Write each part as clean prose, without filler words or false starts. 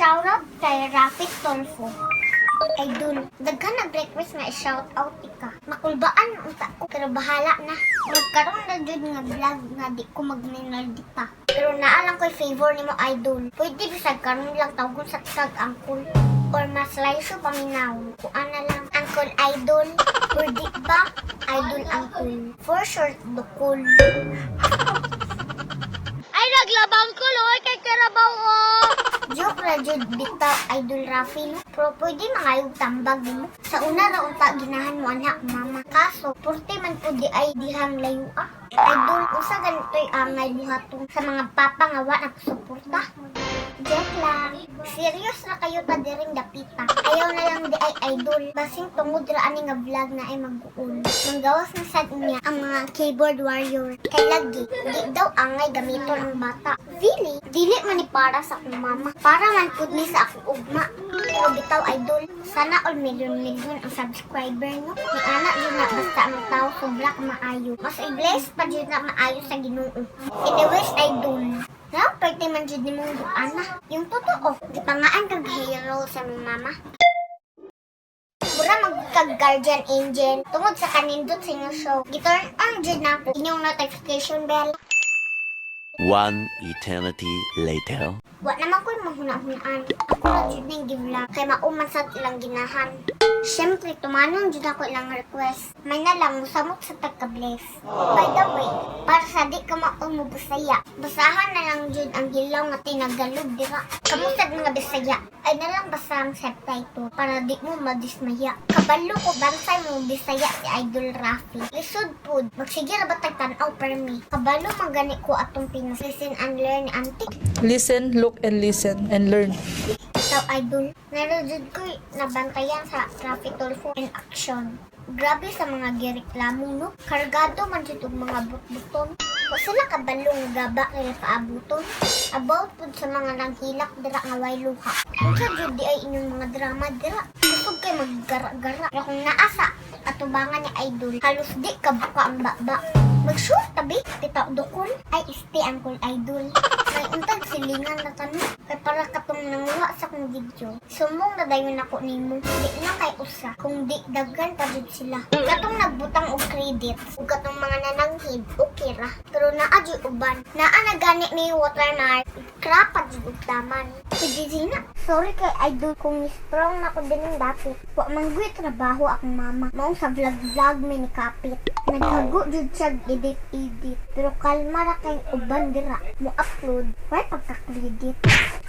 shoutout kay Rafi Tolfo. Idol, daghan nag-request nga i-shoutout ka. Makulbaan unta ko, pero bahala na. Magkaroon na dyan nga vlog nga di ko mag-ninaldi pa. Pero naalang ko'y favor ni mo, Idol. Pwede bisag karon lang tawgon sa tag Uncle. Or mas layo paminaw. Kuan na lang, Uncle Idol. Or di ba, Idol Uncle. For short, Dukol. Ay, naglabang ko, loy, kay Karabaw, oh! Joke ra jud bitaw, Idol Rafi, no? Pero pwede mangayog tambag mo. Sa una ra unta ginahan mo anak, mama. Kaso, porte man po di ay dihang layo ah. Idol, usa ganito'y angay buhaton sa mga papa nga wa nagsuporta. Joke lang. Serious na kayo ta diring dapita. Ayaw na lang di ay idol. Basing tungod ra ani nga vlog na ay mag-uol. Manggawas na sad niya ang mga keyboard warrior. Kay lagi, di daw angay gamiton ang bata. Really? Dili man ni para sa akong mama. Para man pud ni sa akong ugma. Pero bitaw idol, sana all million ang subscriber no. Ni anak yun na basta ang tao sobra ka maayo. Mas i-bless pa yun na maayo sa Ginoo. Anyways idol. Na, pwede man dyan ni mong ana. Yung totoo, di pa nga ang kag-hero sa mong mama. Mura magkag-guardian angel tungod sa kanindot sa inyong show. Giturn on dyan na ako inyong notification bell. One eternity later. Wa naman ko'y mahuna-hunaan. Ako na dyan na yung givlog kay mauman sa ilang ginahan. Siyempre, tumanong dyan ako ilang request. May nalang musamot sa tagka-bless. By the way, para sa di ka maumubusaya, basahan na lang dyan ang hilaw nga tinagalog, dira. Kamusad mga bisaya, ay nalang basa ang subtitle para di mo madismaya. Kabalo ko bansay mo bisaya si Idol Rafi. Lisod pod, magsige ra ba tagtanaw per me. Kabalo magani ko atong Pinas. Listen and learn, auntie. Listen, look, and listen, and learn. Ikaw, Idol, narajud ko'y nabantayan sa traffic Tolfo in action. Grabe sa mga gireklamo, no? Kargado man dito mga but-buton. O sila kabalong gaba kaya paabuton. About po sa mga nanghilak dira nga way luha. Kung sa jud di ay inyong mga drama dira. Gusto kay maggara-gara. Pero kung naasa atubangan ni Idol, halos di kabuka ang baba. Mag-shoot tabi, pitaw dukol, ay isti ang Uncle Idol. May untag silingan na tanong, kay para katong nanguha sa kong video. Sumong na dayon ako nimo, di na kay usa, kung di daggan pa jud sila. Katong nagbutang og credits, ug katong mga nananghid, okay ra. Pero naa jud uban, naa na gani ni watermark, krapa jud ug taman. Pwede na, sorry kay Idol kung strong na ko din dati. Wa man gyud trabaho akong mama, mao sa vlog-vlog may nikapit. Naghago jud siya edit. Pero kalma ra kay uban dira mo upload. Why pagka-credit?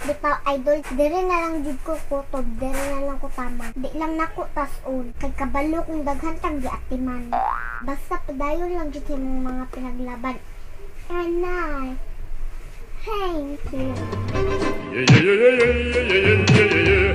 Bitaw Idol, dire na lang jud ko kutob, dire na lang ko tama. Di lang nako tas-on. Kay kabalo kung daghan tang giatiman. Basta padayon lang jud yung mga pinaglaban. And I thank you. Yeah, yeah, yeah, yeah, yeah, yeah, yeah, yeah, yeah.